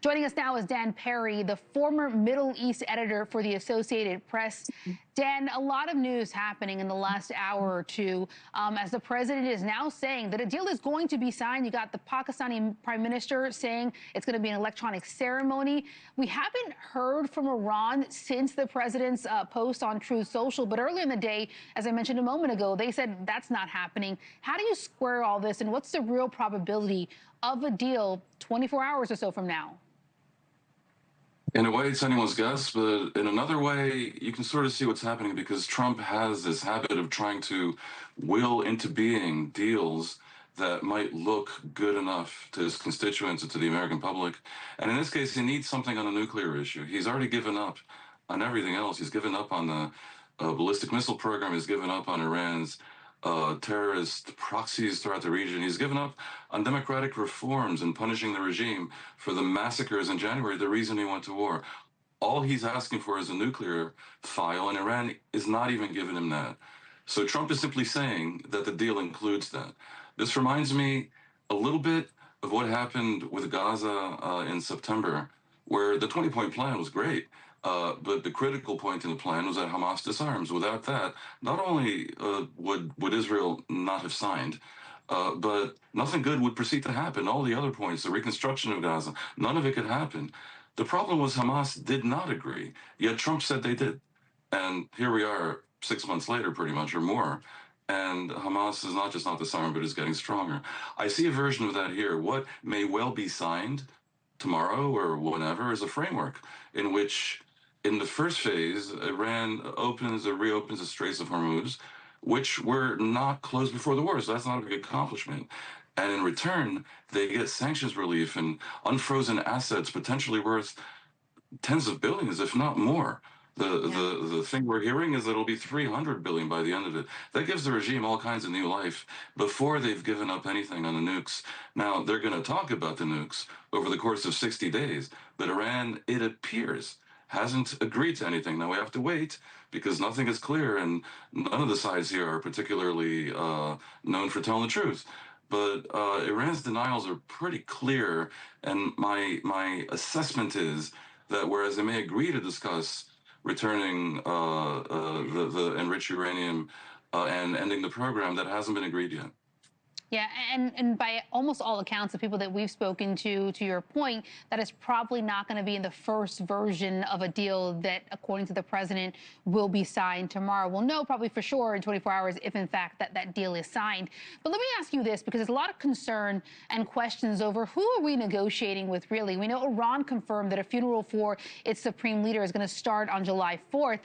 Joining us now is Dan Perry, the former Middle East editor for the Associated Press. Dan, a lot of news happening in the last hour or two as the president is now saying that a deal is going to be signed. You got the Pakistani prime minister saying it's going to be an electronic ceremony. We haven't heard from Iran since the president's post on Truth Social, but earlier in the day, as I mentioned a moment ago, they said that's not happening. How do you square all this, and what's the real probability of a deal 24 hours or so from now? In a way, it's anyone's guess, but in another way, you can sort of see what's happening because Trump has this habit of trying to will into being deals that might look good enough to his constituents and to the American public. And in this case, he needs something on a nuclear issue. He's already given up on everything else. He's given up on the ballistic missile program. He's given up on Iran's terrorist proxies throughout the region. He's given up on democratic reforms and punishing the regime for the massacres in January, the reason he went to war. All he's asking for is a nuclear file, and Iran is not even giving him that. So Trump is simply saying that the deal includes that. This reminds me a little bit of what happened with Gaza in September, where the 20-point plan was great. But the critical point in the plan was that Hamas disarms. Without that, not only would Israel not have signed, but nothing good would proceed to happen. All the other points, the reconstruction of Gaza, none of it could happen. The problem was Hamas did not agree, yet Trump said they did. And here we are 6 months later, pretty much, or more, and Hamas is not just not disarmed, but is getting stronger. I see a version of that here. What may well be signed tomorrow or whenever is a framework in which in the first phase, Iran opens or reopens the Straits of Hormuz, which were not closed before the war, so that's not a big accomplishment. And in return, they get sanctions relief and unfrozen assets potentially worth tens of billions, if not more. The thing we're hearing is that it'll be 300 billion by the end of it. That gives the regime all kinds of new life before they've given up anything on the nukes. Now, they're going to talk about the nukes over the course of 60 days, but Iran, it appears, hasn't agreed to anything. Now we have to wait because nothing is clear, and none of the sides here are particularly known for telling the truth. But Iran's denials are pretty clear, and my assessment is that whereas they may agree to discuss returning the enriched uranium and ending the program, that hasn't been agreed yet. Yeah, and by almost all accounts, the people that we've spoken to your point, that is probably not going to be in the first version of a deal that, according to the president, will be signed tomorrow. We'll know probably for sure in 24 hours if, in fact, that deal is signed. But let me ask you this, because there's a lot of concern and questions over who are we negotiating with, really. We know Iran confirmed that a funeral for its supreme leader is going to start on July 4th.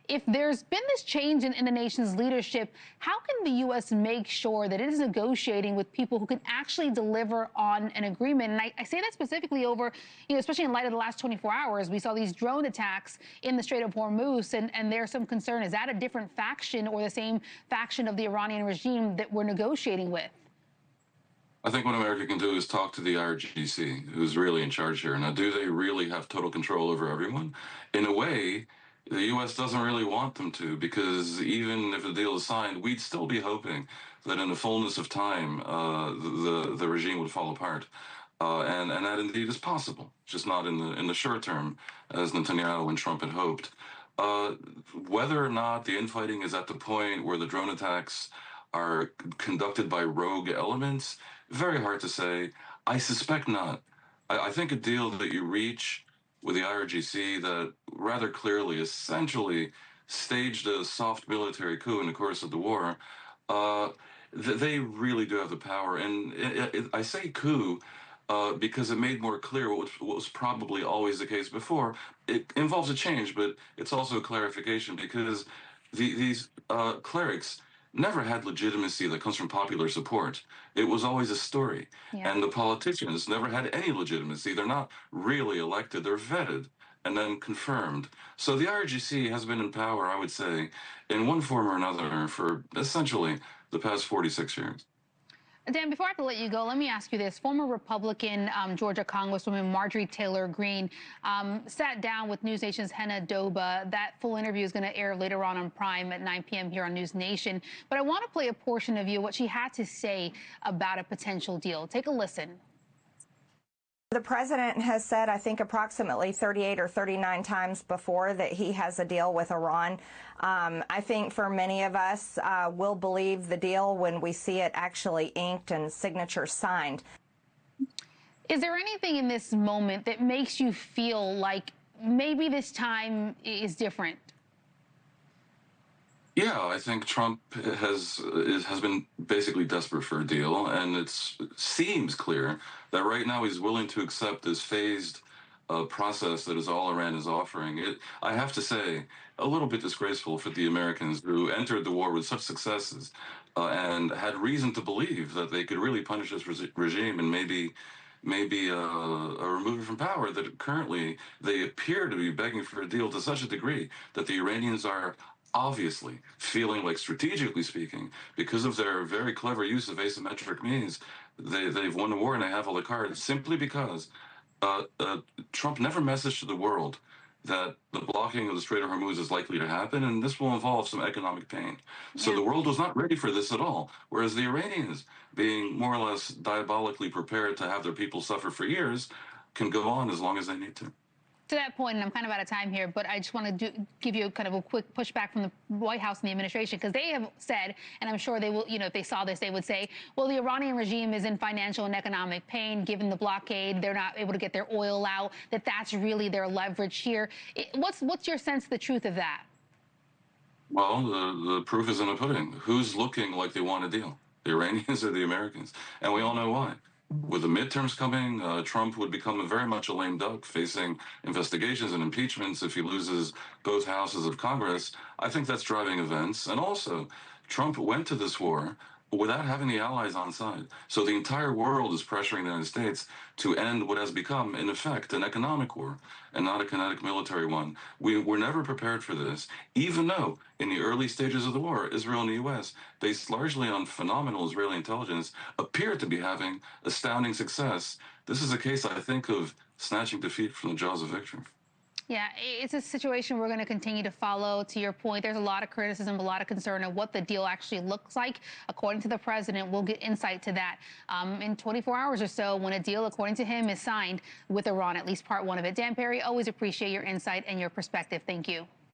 If there's been this change in the nation's leadership, how can the U.S. make sure that it is negotiating with people who can actually deliver on an agreement? And I say that specifically over, especially in light of the last 24 hours, we saw these drone attacks in the Strait of Hormuz, and there's some concern. Is that a different faction or the same faction of the Iranian regime that we're negotiating with? I think what America can do is talk to the IRGC, who's really in charge here. Now, do they really have total control over everyone? In a way, the U.S. doesn't really want them to, because even if the deal is signed, we'd still be hoping that in the fullness of time, the regime would fall apart. And that indeed is possible, just not in the short term, as Netanyahu and Trump had hoped. Whether or not the infighting is at the point where the drone attacks are conducted by rogue elements, very hard to say. I suspect not. I think a deal that you reach with the IRGC that rather clearly, essentially staged a soft military coup in the course of the war, they really do have the power. And I say coup because it made more clear what was probably always the case before. It involves a change, but it's also a clarification, because these clerics never had legitimacy that comes from popular support. It was always a story. Yeah. And the politicians never had any legitimacy. They're not really elected. They're vetted and then confirmed. So the IRGC has been in power, I would say, in one form or another for essentially the past 46 years. Dan, before I have to let you go, let me ask you this. Former Republican Georgia Congresswoman Marjorie Taylor Greene sat down with NewsNation's Henna Doba. That full interview is going to air later on Prime at 9 p.m. here on NewsNation. But I want to play a portion of what she had to say about a potential deal. Take a listen. The president has said, I think, approximately 38 or 39 times before that he has a deal with Iran. I think for many of us, we'll believe the deal when we see it actually inked and signatures signed. Is there anything in this moment that makes you feel like maybe this time is different? Yeah, I think Trump has been basically desperate for a deal, and it seems clear that right now he's willing to accept this phased process that is all Iran is offering. I have to say, a little bit disgraceful for the Americans who entered the war with such successes and had reason to believe that they could really punish this regime and maybe remove it from power. That currently they appear to be begging for a deal to such a degree that the Iranians are obviously feeling like, strategically speaking, because of their very clever use of asymmetric means, they've won the war and they have all the cards, simply because uh, uh, Trump never messaged to the world that the blocking of the Strait of Hormuz is likely to happen, and this will involve some economic pain. So Yeah. the world was not ready for this at all, whereas the Iranians, being more or less diabolically prepared to have their people suffer for years, can go on as long as they need to. To that point, and I'm kind of out of time here, but I just want to give you kind of a quick pushback from the White House and the administration, because they have said, and I'm sure they will, if they saw this, they would say, well, the Iranian regime is in financial and economic pain given the blockade. They're not able to get their oil out, that's really their leverage here. What's your sense of the truth of that? Well, the proof is in the pudding. Who's looking like they want a deal? The Iranians or the Americans? And we all know why. With the midterms coming, Trump would become very much a lame duck, facing investigations and impeachments if he loses both houses of Congress. I think that's driving events. And also, Trump went to this war without having the allies on side. So the entire world is pressuring the United States to end what has become, in effect, an economic war and not a kinetic military one. We were never prepared for this, even though in the early stages of the war, Israel and the U.S., based largely on phenomenal Israeli intelligence, appeared to be having astounding success. This is a case, I think, of snatching defeat from the jaws of victory. Yeah, it's a situation we're going to continue to follow. To your point, there's a lot of criticism, a lot of concern of what the deal actually looks like. According to the president, we'll get insight to that in 24 hours or so when a deal, according to him, is signed with Iran, at least part one of it. Dan Perry, always appreciate your insight and your perspective. Thank you.